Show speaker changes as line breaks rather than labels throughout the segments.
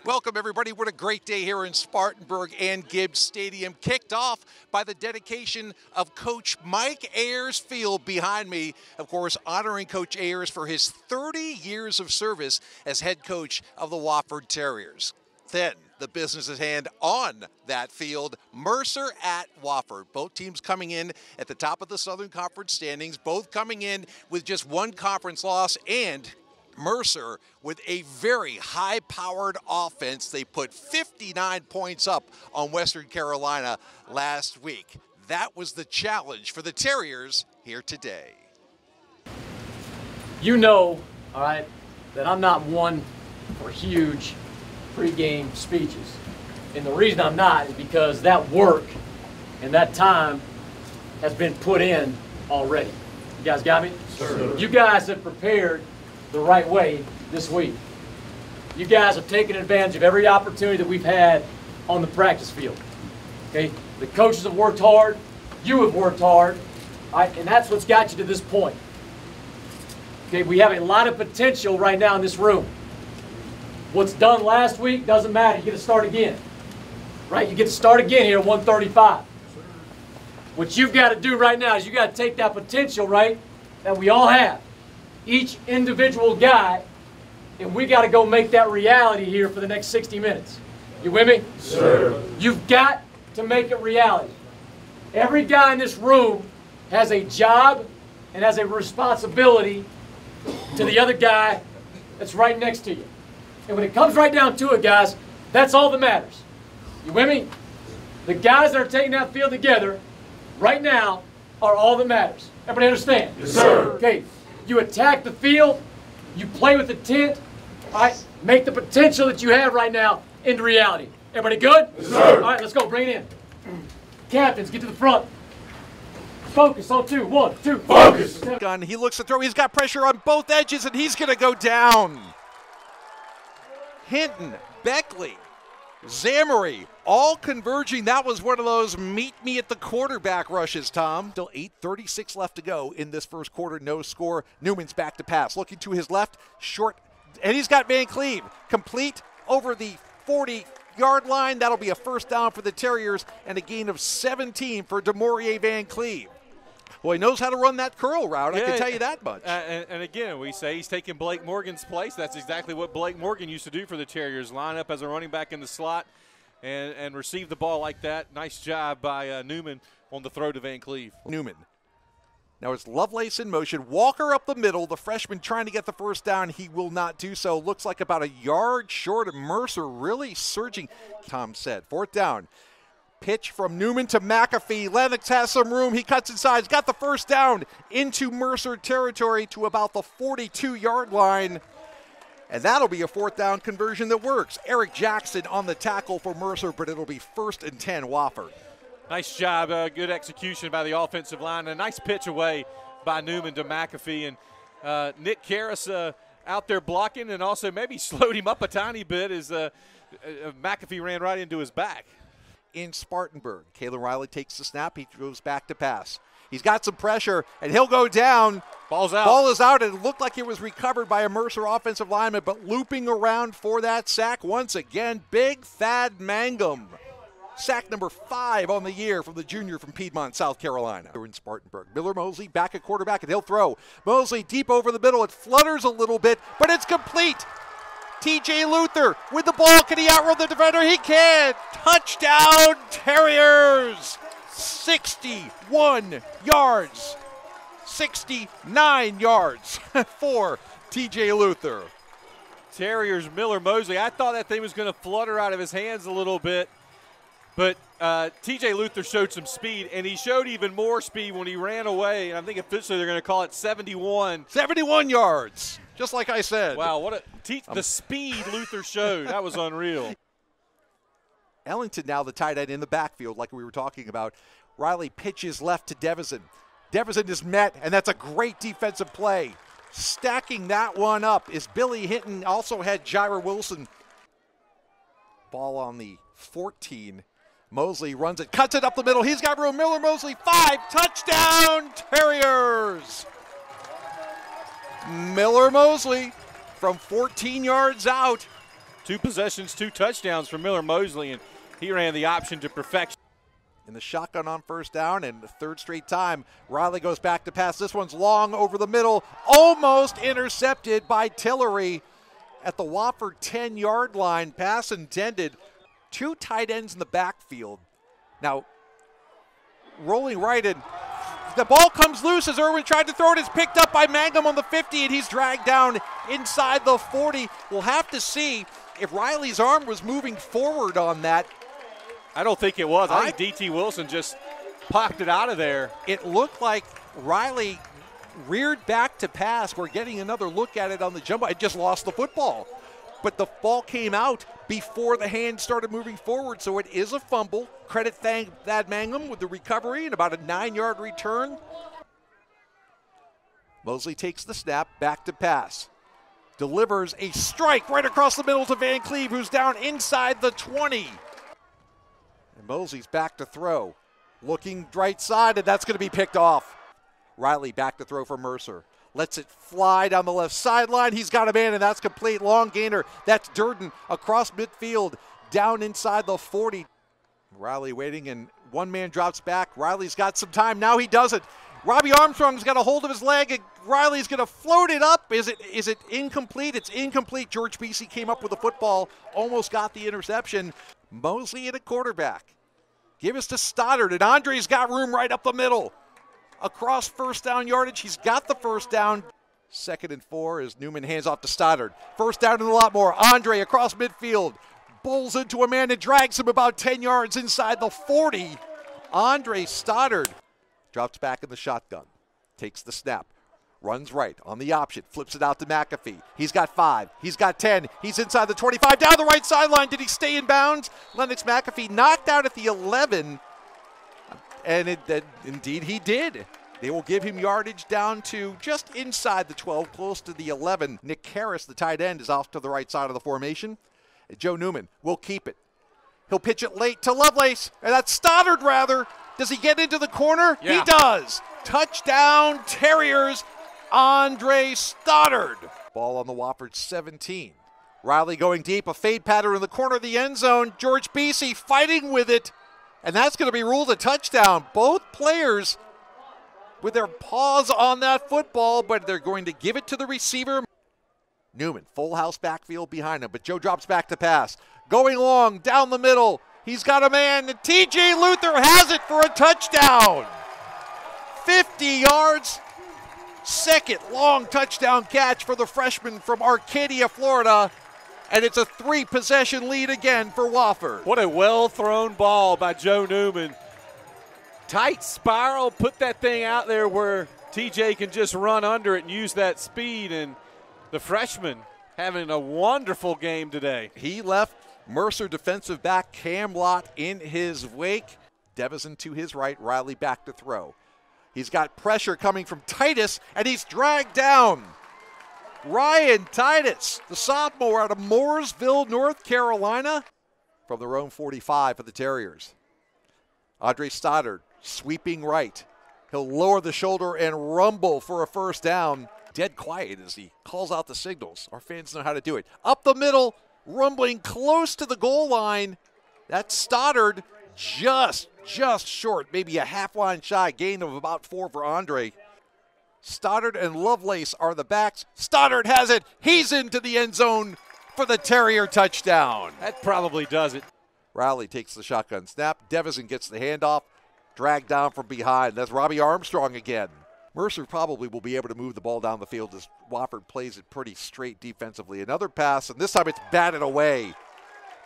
Welcome, everybody. What a great day here in Spartanburg and Gibbs Stadium. Kicked off by the dedication of Coach Mike Ayers Field behind me. Of course, honoring Coach Ayers for his 30 years of service as head coach of the Wofford Terriers. Then, the business at hand on that field, Mercer at Wofford. Both teams coming in at the top of the Southern Conference standings, both coming in with just one conference loss, and Mercer with a very high-powered offense. They put 59 points up on Western Carolina last week. That was the challenge for the Terriers here today.
You know, all right, that I'm not one for huge pregame speeches. And the reason I'm not is because that work and that time has been put in already. You guys got me? Sure. You guys have prepared the right way this week. You guys have taken advantage of every opportunity that we've had on the practice field. Okay, the coaches have worked hard, you have worked hard, all right, and that's what's got you to this point. Okay, we have a lot of potential right now in this room. What's done last week doesn't matter. You get to start again. Right? You get to start again here at 135. What you've got to do right now is you got to take that potential, right, that we all have, each individual guy, and we got to go make that reality here for the next 60 minutes. You with me? Sure. You've got to make it reality. Every guy in this room has a job and has a responsibility to the other guy that's right next to you. And when it comes right down to it, guys, that's all that matters. You with me? The guys that are taking that field together right now are all that matters. Everybody understand?
Yes, sir.
Okay. You attack the field, you play with intent, all right? Make the potential that you have right now into reality. Everybody good?
Yes, sir.
All right, let's go. Bring it in. Captains, get to the front. Focus on two. 1, 2.
Focus.
Gun. He looks to throw. He's got pressure on both edges, and he's going to go down. Hinton, Beckley, Zamory, all converging. That was one of those meet me at the quarterback rushes, Tom. Still 8:36 left to go in this first quarter. No score. Newman's back to pass. Looking to his left, short, and he's got Van Cleve. Complete over the 40-yard line. That'll be a first down for the Terriers and a gain of 17 for DeMaurier Van Cleve. Well, he knows how to run that curl route, I can tell you that much.
And again, we say he's taking Blake Morgan's place. That's exactly what Blake Morgan used to do for the Terriers. Line up as a running back in the slot and receive the ball like that. Nice job by Newman on the throw to Van Cleve.
Newman. Now it's Lovelace in motion. Walker up the middle. The freshman trying to get the first down. He will not do so. Looks like about a yard short of Mercer, really surging. Tom said, fourth down. Pitch from Newman to McAfee. Lennox has some room. He cuts inside. He's got the first down into Mercer territory to about the 42-yard line. And that'll be a fourth down conversion that works. Eric Jackson on the tackle for Mercer, but it'll be 1st and 10 Wofford.
Nice job. Good execution by the offensive line. A nice pitch away by Newman to McAfee. And Nick Karras out there blocking and also maybe slowed him up a tiny bit as McAfee ran right into his back.
In Spartanburg, Kalen Riley takes the snap. He goes back to pass. He's got some pressure, and he'll go down.
Ball's out.
Ball is out, and it looked like it was recovered by a Mercer offensive lineman, but looping around for that sack once again, Big Thad Mangum. Sack number 5 on the year from the junior from Piedmont, South Carolina. We're in Spartanburg. Miller Mosley back at quarterback, and he'll throw. Mosley deep over the middle. It flutters a little bit, but it's complete. TJ Luther with the ball. Can he outrun the defender? He can. Touchdown, Terriers. 61 yards. 69 yards for TJ Luther.
Terriers, Miller Mosley. I thought that thing was going to flutter out of his hands a little bit, but TJ Luther showed some speed, and he showed even more speed when he ran away. And I think officially they're going to call it 71.
71 yards. Just like I said.
Wow, what the speed Luther showed. That was unreal.
Ellington now the tight end in the backfield like we were talking about. Riley pitches left to Devison. Devison is met, and that's a great defensive play. Stacking that one up is Billy Hinton. Also had Jair Wilson. Ball on the 14. Mosley runs it, cuts it up the middle. He's got room. Miller Mosley, 5. Touchdown, Terriers. Miller Mosley from 14 yards out.
2 possessions, 2 touchdowns for Miller Mosley, and he ran the option to perfection.
In the shotgun on first down, and the third straight time, Riley goes back to pass. This one's long over the middle, almost intercepted by Tillery at the Wofford 10-yard line. Pass intended. 2 tight ends in the backfield. Now, rolling right in. The ball comes loose as Irwin tried to throw it. It's picked up by Mangum on the 50, and he's dragged down inside the 40. We'll have to see if Riley's arm was moving forward on that.
I don't think it was. I think D.T. Wilson just popped it out of there.
It looked like Riley reared back to pass. We're getting another look at it on the jumbo. It just lost the football. But the ball came out before the hand started moving forward, so it is a fumble. Credit Thad Mangum with the recovery and about a 9-yard return. Mosley takes the snap, back to pass. Delivers a strike right across the middle to Van Cleve, who's down inside the 20. And Mosley's back to throw. Looking right side, and that's going to be picked off. Riley back to throw for Mercer. Lets it fly down the left sideline. He's got a man, and that's complete. Long gainer. That's Durden across midfield, down inside the 40. Riley waiting, and one man drops back. Riley's got some time. Now he doesn't. Robbie Armstrong's got a hold of his leg, and Riley's going to float it up. Is it incomplete? It's incomplete. George Beasy came up with the football, almost got the interception. Mosley at a quarterback. Give us to Stoddard, and Andre's got room right up the middle. Across first down yardage, he's got the first down. 2nd and 4 as Newman hands off to Stoddard. First down and a lot more. Andre across midfield. Bowls into a man and drags him about 10 yards inside the 40. Andre Stoddard drops back in the shotgun. Takes the snap. Runs right on the option. Flips it out to McAfee. He's got 5. He's got 10. He's inside the 25. Down the right sideline. Did he stay in bounds? Lennox McAfee knocked out at the 11. And indeed he did. They will give him yardage down to just inside the 12, close to the 11. Nick Harris, the tight end, is off to the right side of the formation. Joe Newman will keep it. He'll pitch it late to Lovelace, and that's Stoddard rather. Does he get into the corner? Yeah. He does. Touchdown Terriers, Andre Stoddard. Ball on the Wofford 17. Riley going deep, a fade pattern in the corner of the end zone. George Beasy fighting with it. And that's going to be ruled a touchdown. Both players with their paws on that football, but they're going to give it to the receiver. Newman, full house backfield behind him, but Joe drops back to pass. Going long, down the middle. He's got a man, and T.J. Luther has it for a touchdown. 50 yards. 2nd long touchdown catch for the freshman from Arcadia, Florida. And it's a 3-possession lead again for Wofford.
What a well-thrown ball by Joe Newman. Tight spiral, put that thing out there where TJ can just run under it and use that speed. And the freshman having a wonderful game today.
He left Mercer defensive back Cam Lott in his wake. Devison to his right, Riley back to throw. He's got pressure coming from Titus, and he's dragged down. Ryan Titus, the sophomore out of Mooresville, North Carolina, from the Rome 45 for the Terriers. Andre Stoddard sweeping right. He'll lower the shoulder and rumble for a first down. Dead quiet as he calls out the signals. Our fans know how to do it. Up the middle, rumbling close to the goal line. That's Stoddard, just short, maybe a half line shy, gain of about 4 for Andre. Stoddard and Lovelace are the backs. Stoddard has it. He's into the end zone for the Terrier touchdown.
That probably does it.
Riley takes the shotgun snap. Devison gets the handoff. Dragged down from behind. That's Robbie Armstrong again. Mercer probably will be able to move the ball down the field as Wofford plays it pretty straight defensively. Another pass, and this time it's batted away.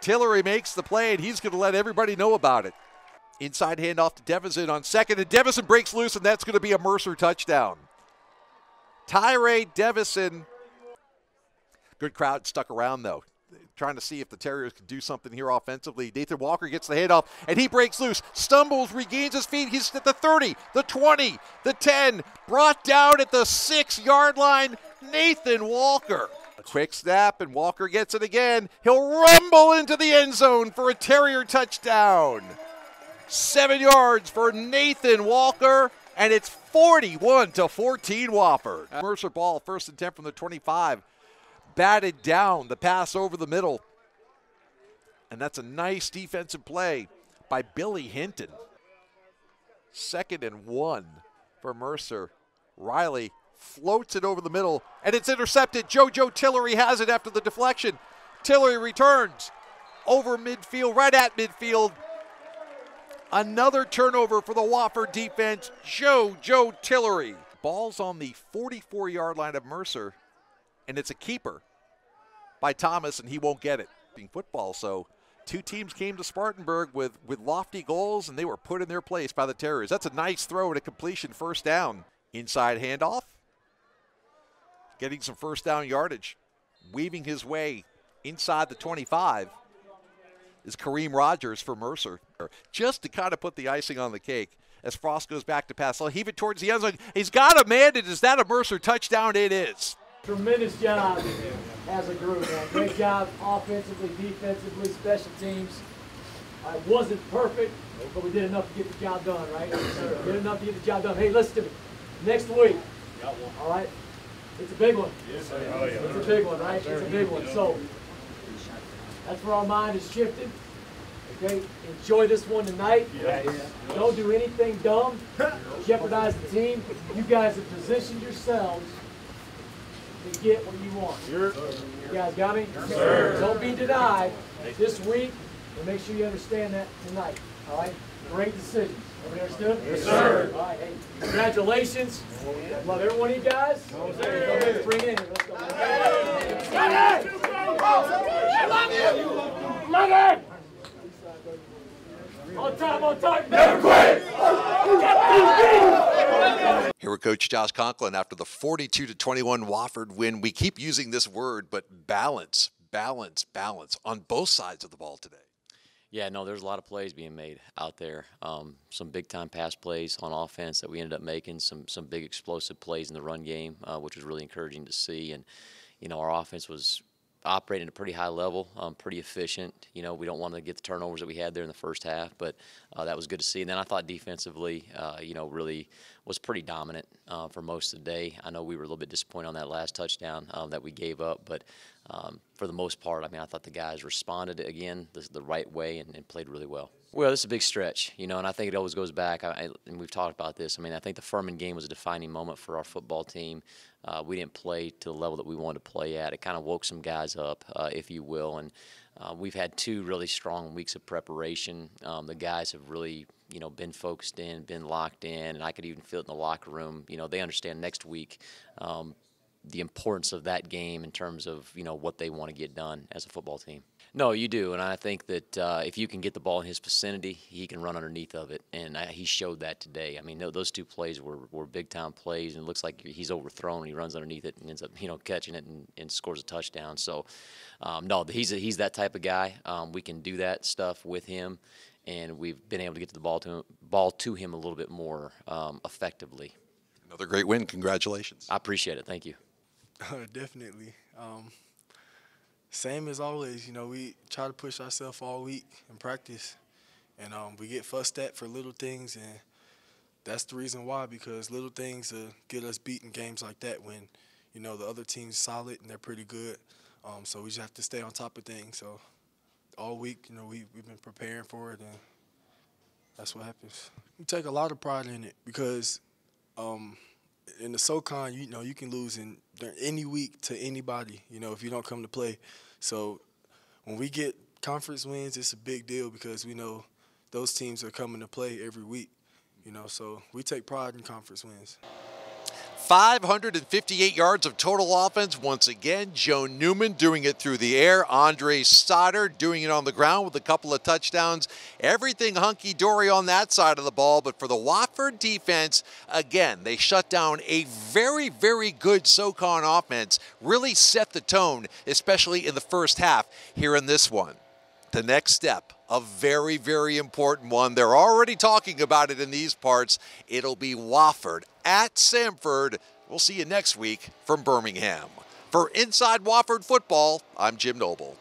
Tillery makes the play, and he's going to let everybody know about it. Inside handoff to Devison on 2nd, and Devison breaks loose, and that's going to be a Mercer touchdown. Tyree Devison. Good crowd stuck around, though, trying to see if the Terriers can do something here offensively. Nathan Walker gets the handoff, and he breaks loose, stumbles, regains his feet. He's at the 30, the 20, the 10, brought down at the 6-yard line. Nathan Walker. A quick snap, and Walker gets it again. He'll rumble into the end zone for a Terrier touchdown. 7 yards for Nathan Walker, and it's 41-14 Wofford. Mercer ball, 1st and 10 from the 25. Batted down, the pass over the middle. And that's a nice defensive play by Billy Hinton. 2nd and 1 for Mercer. Riley floats it over the middle, and it's intercepted. JoJo Tillery has it after the deflection. Tillery returns over midfield, right at midfield. Another turnover for the Wofford defense. JoJo Tillery. Ball's on the 44-yard line of Mercer, and it's a keeper by Thomas, and he won't get it. Football, so two teams came to Spartanburg with lofty goals, and they were put in their place by the Terriers. That's a nice throw and a completion, 1st down. Inside handoff. Getting some 1st down yardage. Weaving his way inside the 25 is Kareem Rogers for Mercer. Just to kind of put the icing on the cake as Frost goes back to pass. He'll heave it towards the end zone. He's got a man, and is that a Mercer touchdown? It is.
Tremendous job as a group, man. Great job offensively, defensively, special teams. It wasn't perfect, but we did enough to get the job done, right? Did enough to get the job done. Hey, listen to me. Next week, all right? It's a big one. Yes, sir. Oh, yeah. It's a big one, right? It's a big one. So that's where our mind is shifted. Okay, enjoy this one tonight. Yes. Don't do anything dumb. Jeopardize the team. You guys have positioned yourselves to get what you want. Sure. You guys got me? Yes, sir. Don't be denied this week, and make sure you understand that tonight. All right? Great decisions. Everybody understood? Yes, sir. All right. Hey, congratulations. I love every one of you guys. Go ahead, bring it in here. Let's go. I love you. Love it. On time, never quit!
Here with Coach Josh Conklin after the 42-21 Wofford win. We keep using this word, but balance on both sides of the ball today.
Yeah, no, there's a lot of plays being made out there. Some big-time pass plays on offense that we ended up making, some big explosive plays in the run game, which was really encouraging to see. And, you know, our offense was operating at a pretty high level, pretty efficient. You know, we don't want to get the turnovers that we had there in the first half, but that was good to see. And then I thought defensively, you know, really was pretty dominant for most of the day. I know we were a little bit disappointed on that last touchdown that we gave up, but for the most part, I mean, I thought the guys responded again the right way and played really well. Well, this is a big stretch, you know, and I think it always goes back, and we've talked about this. I mean, I think the Furman game was a defining moment for our football team. We didn't play to the level that we wanted to play at. It kind of woke some guys up, if you will, and we've had 2 really strong weeks of preparation. The guys have really, you know, been focused in, been locked in, and I could even feel it in the locker room. You know, they understand next week the importance of that game in terms of, you know, what they want to get done as a football team. No, you do, and I think that if you can get the ball in his vicinity, he can run underneath of it, and he showed that today. I mean, those 2 plays were big-time plays, and it looks like he's overthrown, and he runs underneath it and ends up, you know, catching it and scores a touchdown. So, no, he's that type of guy. We can do that stuff with him, and we've been able to get to the ball to him a little bit more effectively.
Another great win. Congratulations.
I appreciate it. Thank you.
Definitely. Same as always, you know, we try to push ourselves all week in practice, and we get fussed at for little things, and that's the reason why, because little things get us beat in games like that when, you know, the other team's solid and they're pretty good. So we just have to stay on top of things. So all week, you know, we've been preparing for it, and that's what happens. We take a lot of pride in it because in the SoCon, you know, you can lose in any week to anybody, you know, if you don't come to play. So when we get conference wins, it's a big deal because we know those teams are coming to play every week, you know, so we take pride in conference wins.
558 yards of total offense. Once again, Joe Newman doing it through the air. Andre Stoddard doing it on the ground with a couple of touchdowns. Everything hunky-dory on that side of the ball. But for the Wofford defense, again, they shut down a very, very good SoCon offense. Really set the tone, especially in the first half here in this one. The next step, a very, very important one. They're already talking about it in these parts. It'll be Wofford at Samford. We'll see you next week from Birmingham. For Inside Wofford Football, I'm Jim Noble.